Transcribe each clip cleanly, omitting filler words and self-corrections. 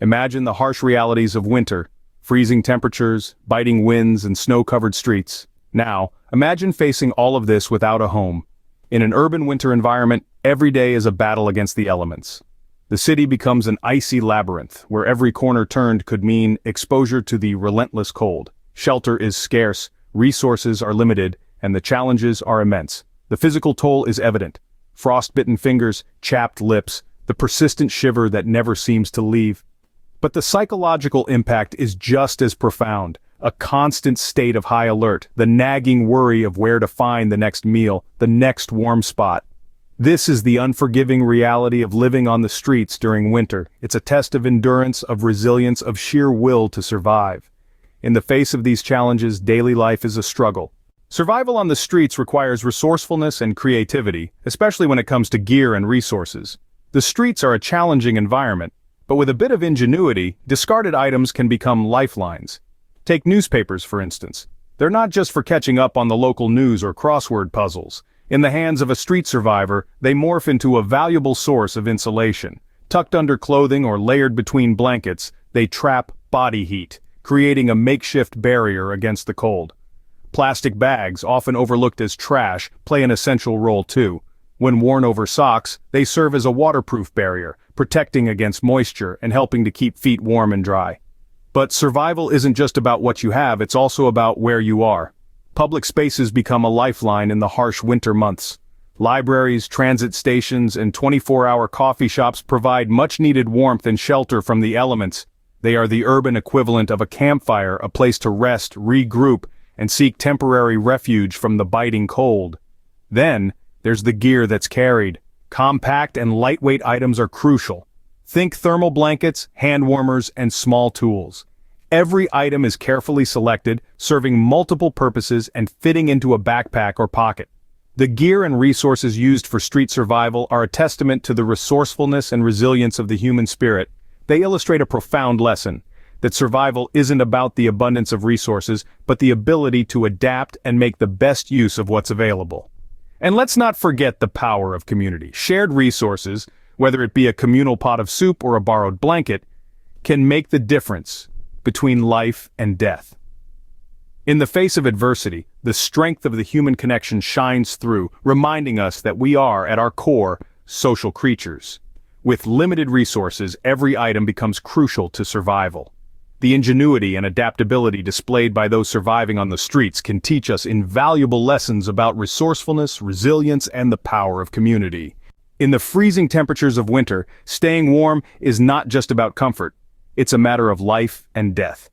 Imagine the harsh realities of winter, freezing temperatures, biting winds, and snow-covered streets. Now, imagine facing all of this without a home. In an urban winter environment, every day is a battle against the elements. The city becomes an icy labyrinth, where every corner turned could mean exposure to the relentless cold. Shelter is scarce, resources are limited, and the challenges are immense. The physical toll is evident. Frost-bitten fingers, chapped lips, the persistent shiver that never seems to leave. But the psychological impact is just as profound. A constant state of high alert, the nagging worry of where to find the next meal, the next warm spot. This is the unforgiving reality of living on the streets during winter. It's a test of endurance, of resilience, of sheer will to survive. In the face of these challenges, daily life is a struggle. Survival on the streets requires resourcefulness and creativity, especially when it comes to gear and resources. The streets are a challenging environment, but with a bit of ingenuity, discarded items can become lifelines. Take newspapers, for instance. They're not just for catching up on the local news or crossword puzzles. In the hands of a street survivor, they morph into a valuable source of insulation. Tucked under clothing or layered between blankets, they trap body heat, creating a makeshift barrier against the cold. Plastic bags, often overlooked as trash, play an essential role too. When worn over socks, they serve as a waterproof barrier, protecting against moisture and helping to keep feet warm and dry. But survival isn't just about what you have, it's also about where you are. Public spaces become a lifeline in the harsh winter months. Libraries, transit stations, and 24-hour coffee shops provide much-needed warmth and shelter from the elements. They are the urban equivalent of a campfire, a place to rest, regroup, and seek temporary refuge from the biting cold. Then, there's the gear that's carried. Compact and lightweight items are crucial. Think thermal blankets, hand warmers, and small tools. Every item is carefully selected, serving multiple purposes and fitting into a backpack or pocket. The gear and resources used for street survival are a testament to the resourcefulness and resilience of the human spirit. They illustrate a profound lesson, that survival isn't about the abundance of resources, but the ability to adapt and make the best use of what's available. And let's not forget the power of community. Shared resources, whether it be a communal pot of soup or a borrowed blanket, can make the difference between life and death. In the face of adversity, the strength of the human connection shines through, reminding us that we are, at our core, social creatures. With limited resources, every item becomes crucial to survival. The ingenuity and adaptability displayed by those surviving on the streets can teach us invaluable lessons about resourcefulness, resilience, and the power of community. In the freezing temperatures of winter, staying warm is not just about comfort. It's a matter of life and death.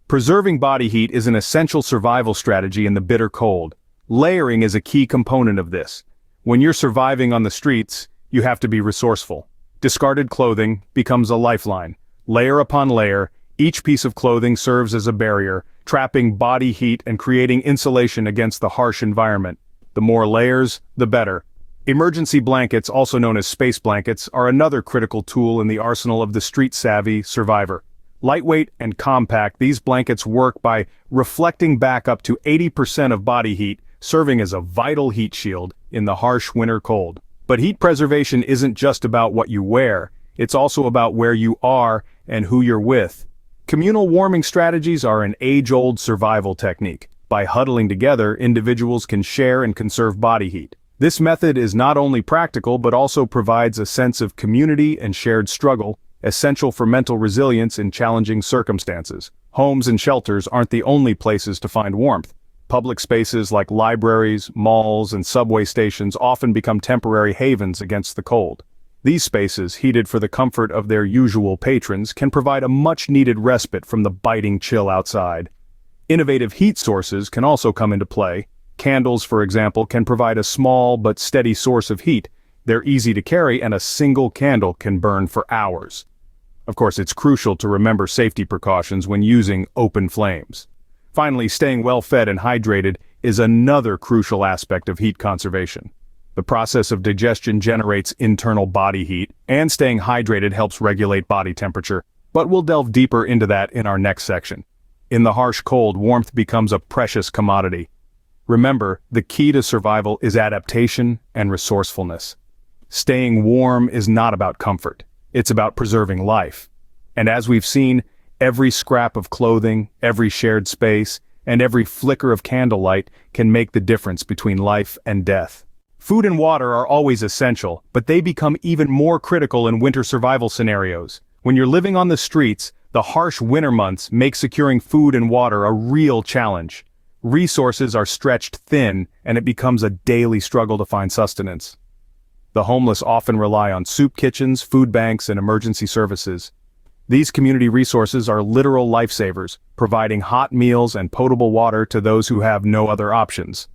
Preserving body heat is an essential survival strategy in the bitter cold. Layering is a key component of this. When you're surviving on the streets, you have to be resourceful. Discarded clothing becomes a lifeline. Layer upon layer, each piece of clothing serves as a barrier, trapping body heat and creating insulation against the harsh environment. The more layers, the better. Emergency blankets, also known as space blankets, are another critical tool in the arsenal of the street-savvy survivor. Lightweight and compact, these blankets work by reflecting back up to 80% of body heat, serving as a vital heat shield in the harsh winter cold. But heat preservation isn't just about what you wear, it's also about where you are and who you're with. Communal warming strategies are an age-old survival technique. By huddling together, individuals can share and conserve body heat. This method is not only practical but also provides a sense of community and shared struggle, essential for mental resilience in challenging circumstances. Homes and shelters aren't the only places to find warmth. Public spaces like libraries, malls, and subway stations often become temporary havens against the cold. These spaces, heated for the comfort of their usual patrons, can provide a much-needed respite from the biting chill outside. Innovative heat sources can also come into play. Candles, for example, can provide a small but steady source of heat. They're easy to carry, and a single candle can burn for hours. Of course, it's crucial to remember safety precautions when using open flames. Finally, staying well-fed and hydrated is another crucial aspect of heat conservation. The process of digestion generates internal body heat, and staying hydrated helps regulate body temperature. But we'll delve deeper into that in our next section. In the harsh cold, warmth becomes a precious commodity. Remember, the key to survival is adaptation and resourcefulness. Staying warm is not about comfort. It's about preserving life. And as we've seen, every scrap of clothing, every shared space, and every flicker of candlelight can make the difference between life and death. Food and water are always essential, but they become even more critical in winter survival scenarios. When you're living on the streets, the harsh winter months make securing food and water a real challenge. Resources are stretched thin, and it becomes a daily struggle to find sustenance. The homeless often rely on soup kitchens, food banks, and emergency services. These community resources are literal lifesavers, providing hot meals and potable water to those who have no other options.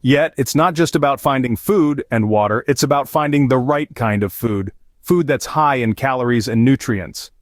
Yet, it's not just about finding food and water, it's about finding the right kind of food. Food that's high in calories and nutrients.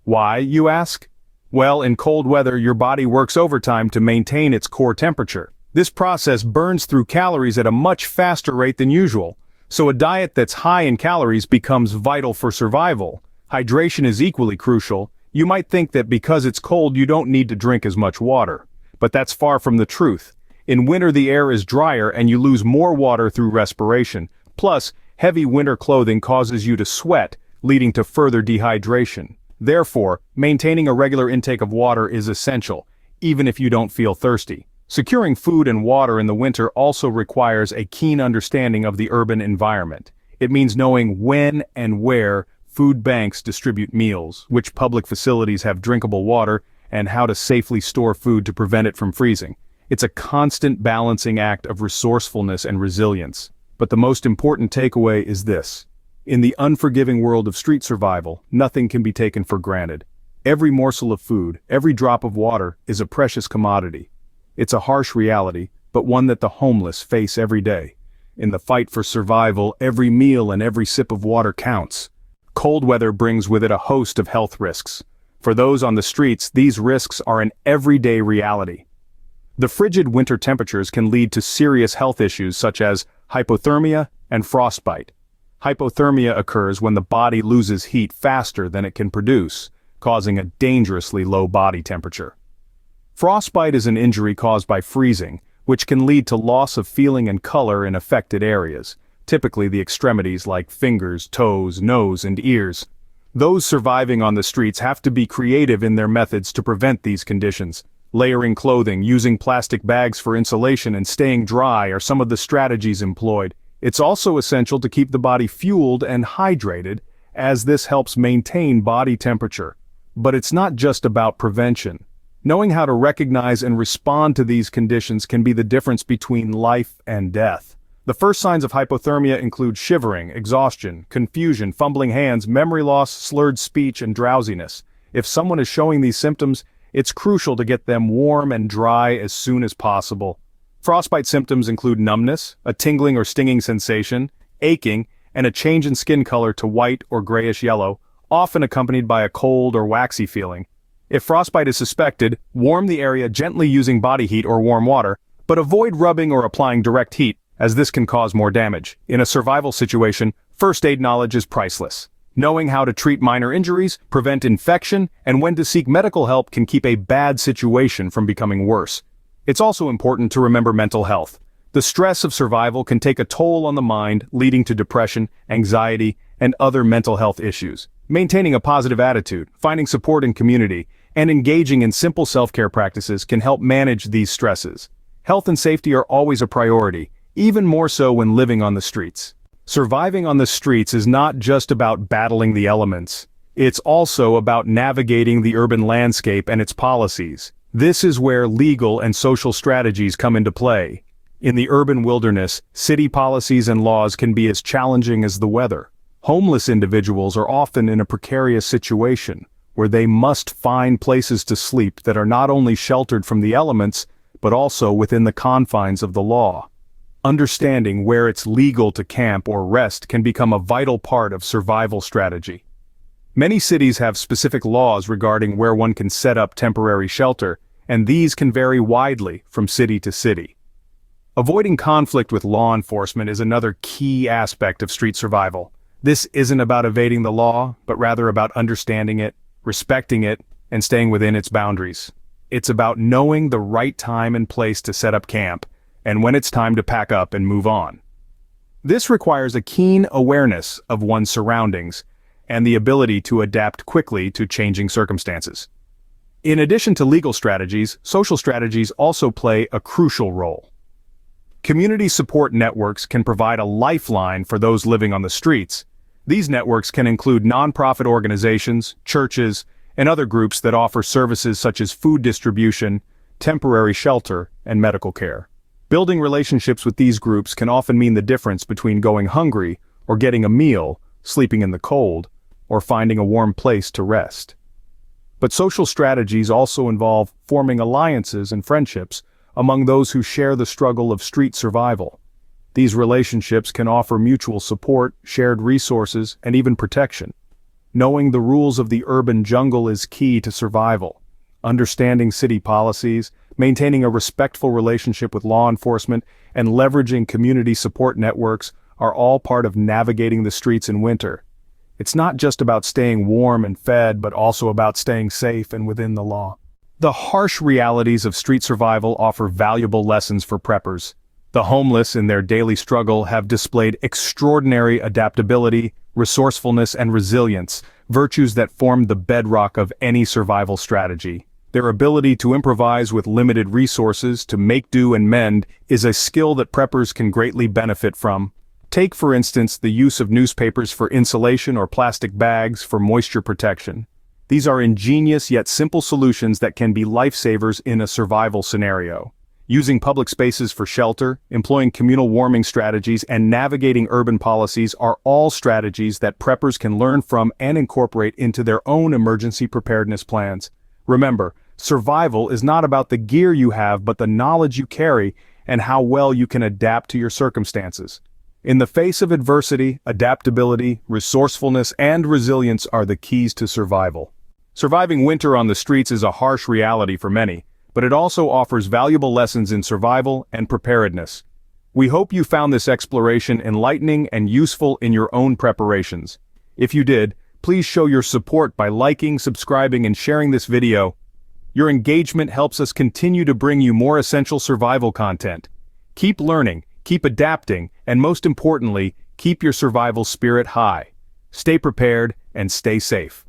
Why, you ask? Well, in cold weather, your body works overtime to maintain its core temperature. This process burns through calories at a much faster rate than usual, so a diet that's high in calories becomes vital for survival. Hydration is equally crucial. You might think that because it's cold you don't need to drink as much water. But that's far from the truth. In winter the air is drier and you lose more water through respiration. Plus, heavy winter clothing causes you to sweat, leading to further dehydration. Therefore, maintaining a regular intake of water is essential, even if you don't feel thirsty. Securing food and water in the winter also requires a keen understanding of the urban environment. It means knowing when and where food banks distribute meals, which public facilities have drinkable water, and how to safely store food to prevent it from freezing. It's a constant balancing act of resourcefulness and resilience. But the most important takeaway is this. In the unforgiving world of street survival, nothing can be taken for granted. Every morsel of food, every drop of water is a precious commodity. It's a harsh reality, but one that the homeless face every day. In the fight for survival, every meal and every sip of water counts. Cold weather brings with it a host of health risks. For those on the streets, these risks are an everyday reality. The frigid winter temperatures can lead to serious health issues such as hypothermia and frostbite. Hypothermia occurs when the body loses heat faster than it can produce, causing a dangerously low body temperature. Frostbite is an injury caused by freezing, which can lead to loss of feeling and color in affected areas, typically the extremities like fingers, toes, nose, and ears. Those surviving on the streets have to be creative in their methods to prevent these conditions. Layering clothing, using plastic bags for insulation, and staying dry are some of the strategies employed. It's also essential to keep the body fueled and hydrated, as this helps maintain body temperature. But it's not just about prevention. Knowing how to recognize and respond to these conditions can be the difference between life and death. The first signs of hypothermia include shivering, exhaustion, confusion, fumbling hands, memory loss, slurred speech, and drowsiness. If someone is showing these symptoms, it's crucial to get them warm and dry as soon as possible. Frostbite symptoms include numbness, a tingling or stinging sensation, aching, and a change in skin color to white or grayish yellow, often accompanied by a cold or waxy feeling. If frostbite is suspected, warm the area gently using body heat or warm water, but avoid rubbing or applying direct heat, as this can cause more damage. In a survival situation, first aid knowledge is priceless. Knowing how to treat minor injuries, prevent infection, and when to seek medical help can keep a bad situation from becoming worse. It's also important to remember mental health. The stress of survival can take a toll on the mind, leading to depression, anxiety, and other mental health issues. Maintaining a positive attitude, finding support in community, and engaging in simple self-care practices can help manage these stresses. Health and safety are always a priority, even more so when living on the streets. Surviving on the streets is not just about battling the elements. It's also about navigating the urban landscape and its policies. This is where legal and social strategies come into play. In the urban wilderness, city policies and laws can be as challenging as the weather. Homeless individuals are often in a precarious situation, where they must find places to sleep that are not only sheltered from the elements, but also within the confines of the law. Understanding where it's legal to camp or rest can become a vital part of survival strategy. Many cities have specific laws regarding where one can set up temporary shelter, and these can vary widely from city to city. Avoiding conflict with law enforcement is another key aspect of street survival. This isn't about evading the law, but rather about understanding it, respecting it, and staying within its boundaries. It's about knowing the right time and place to set up camp, and when it's time to pack up and move on. This requires a keen awareness of one's surroundings, and the ability to adapt quickly to changing circumstances. In addition to legal strategies, social strategies also play a crucial role. Community support networks can provide a lifeline for those living on the streets. These networks can include nonprofit organizations, churches, and other groups that offer services such as food distribution, temporary shelter, and medical care. Building relationships with these groups can often mean the difference between going hungry or getting a meal, sleeping in the cold, or finding a warm place to rest. But social strategies also involve forming alliances and friendships among those who share the struggle of street survival. These relationships can offer mutual support, shared resources, and even protection. Knowing the rules of the urban jungle is key to survival. Understanding city policies, maintaining a respectful relationship with law enforcement, and leveraging community support networks are all part of navigating the streets in winter. It's not just about staying warm and fed, but also about staying safe and within the law. The harsh realities of street survival offer valuable lessons for preppers. The homeless in their daily struggle have displayed extraordinary adaptability, resourcefulness, and resilience, virtues that form the bedrock of any survival strategy. Their ability to improvise with limited resources, to make do and mend, is a skill that preppers can greatly benefit from. Take, for instance, the use of newspapers for insulation or plastic bags for moisture protection. These are ingenious yet simple solutions that can be lifesavers in a survival scenario. Using public spaces for shelter, employing communal warming strategies, and navigating urban policies are all strategies that preppers can learn from and incorporate into their own emergency preparedness plans. Remember, survival is not about the gear you have, but the knowledge you carry and how well you can adapt to your circumstances. In the face of adversity, adaptability, resourcefulness, and resilience are the keys to survival. Surviving winter on the streets is a harsh reality for many, but it also offers valuable lessons in survival and preparedness. We hope you found this exploration enlightening and useful in your own preparations. If you did, please show your support by liking, subscribing, and sharing this video. Your engagement helps us continue to bring you more essential survival content. Keep learning, keep adapting, and most importantly, keep your survival spirit high. Stay prepared and stay safe.